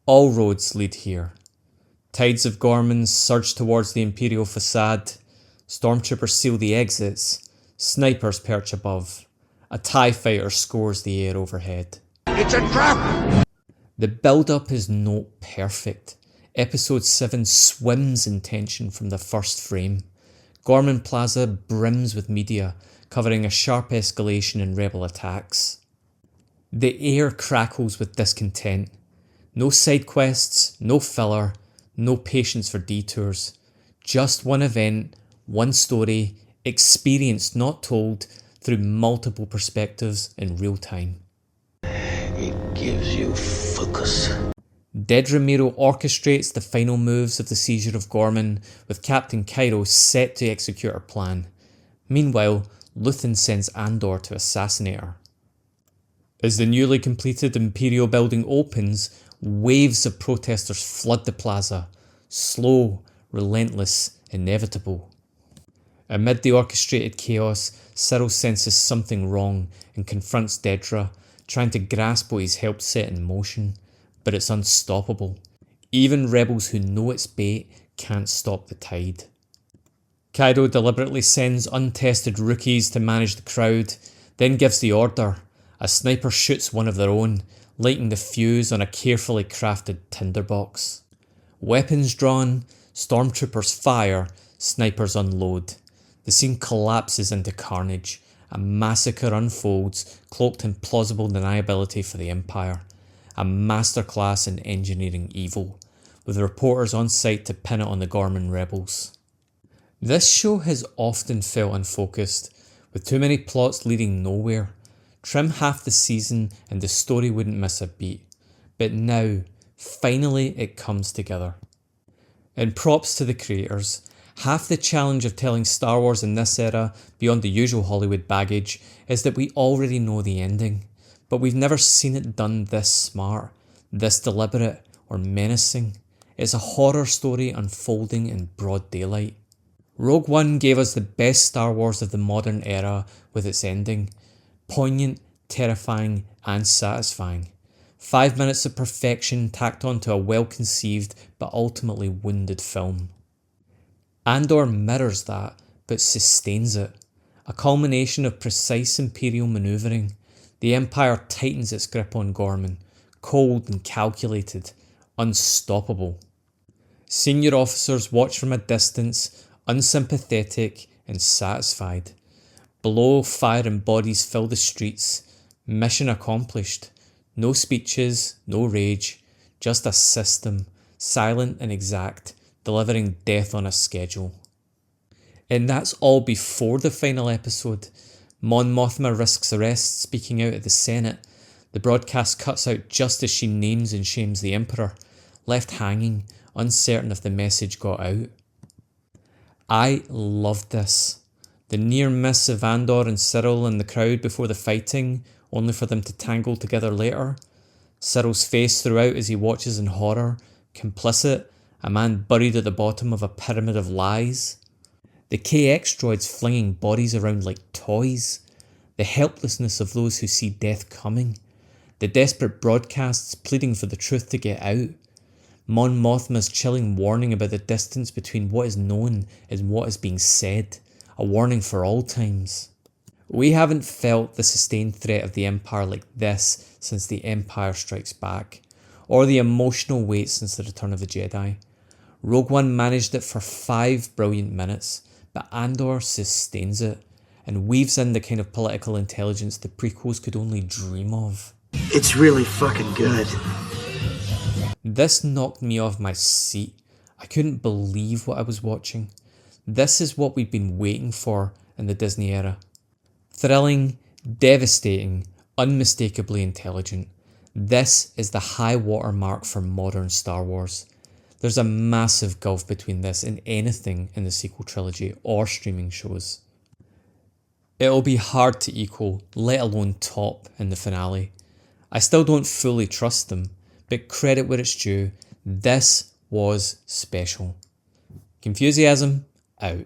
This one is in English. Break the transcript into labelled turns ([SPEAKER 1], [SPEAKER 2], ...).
[SPEAKER 1] All roads lead here. Tides of Gorman surge towards the Imperial facade. Stormtroopers seal the exits. Snipers perch above. A TIE fighter scores the air overhead.
[SPEAKER 2] It's a trap!
[SPEAKER 1] The build-up is not perfect. Episode 7 swims in tension from the first frame. Gorman Plaza brims with media, covering a sharp escalation in rebel attacks. The air crackles with discontent. No side quests, no filler, no patience for detours. Just one event, one story, experienced not told, through multiple perspectives in real time.
[SPEAKER 2] It gives you focus.
[SPEAKER 1] Dead Ramiro orchestrates the final moves of the seizure of Gorman, with Captain Cairo set to execute her plan. Meanwhile, Luthen sends Andor to assassinate her. As the newly completed Imperial building opens, waves of protesters flood the plaza. Slow, relentless, inevitable. Amid the orchestrated chaos, Cyril senses something wrong and confronts Dedra, trying to grasp what he's helped set in motion. But it's unstoppable. Even rebels who know it's bait can't stop the tide. Cairo deliberately sends untested rookies to manage the crowd, then gives the order. A sniper shoots one of their own, lighting the fuse on a carefully crafted tinderbox. Weapons drawn, stormtroopers fire, snipers unload. The scene collapses into carnage. A massacre unfolds, cloaked in plausible deniability for the Empire. A masterclass in engineering evil, with reporters on site to pin it on the Gorman rebels. This show has often felt unfocused, with too many plots leading nowhere. Trim half the season and the story wouldn't miss a beat. But now, finally it comes together. And props to the creators. Half the challenge of telling Star Wars in this era, beyond the usual Hollywood baggage, is that we already know the ending. But we've never seen it done this smart, this deliberate, or menacing. It's a horror story unfolding in broad daylight. Rogue One gave us the best Star Wars of the modern era with its ending. Poignant, terrifying, and satisfying. 5 minutes of perfection tacked onto a well-conceived but ultimately wounded film. Andor mirrors that, but sustains it. A culmination of precise Imperial manoeuvring. The Empire tightens its grip on Gorman, cold and calculated, unstoppable. Senior officers watch from a distance, unsympathetic and satisfied. Below, fire and bodies fill the streets. Mission accomplished. No speeches, no rage, just a system, silent and exact, delivering death on a schedule. And that's all before the final episode. Mon Mothma risks arrest speaking out at the Senate. The broadcast cuts out just as she names and shames the Emperor, left hanging, uncertain if the message got out. I loved this. The near miss of Andor and Cyril in the crowd before the fighting, only for them to tangle together later. Cyril's face throughout as he watches in horror, complicit, a man buried at the bottom of a pyramid of lies. The KX droids flinging bodies around like toys. The helplessness of those who see death coming. The desperate broadcasts pleading for the truth to get out. Mon Mothma's chilling warning about the distance between what is known and what is being said. A warning for all times. We haven't felt the sustained threat of the Empire like this since The Empire Strikes Back, or the emotional weight since The Return of the Jedi. Rogue One managed it for 5 brilliant minutes, but Andor sustains it, and weaves in the kind of political intelligence the prequels could only dream of.
[SPEAKER 3] It's really fucking good.
[SPEAKER 1] This knocked me off my seat. I couldn't believe what I was watching. This is what we've been waiting for in the Disney era. Thrilling, devastating, unmistakably intelligent. This is the high water mark for modern Star Wars. There's a massive gulf between this and anything in the sequel trilogy or streaming shows. It'll be hard to equal, let alone top, in the finale. I still don't fully trust them, but credit where it's due, this was special. Confusiasm, out.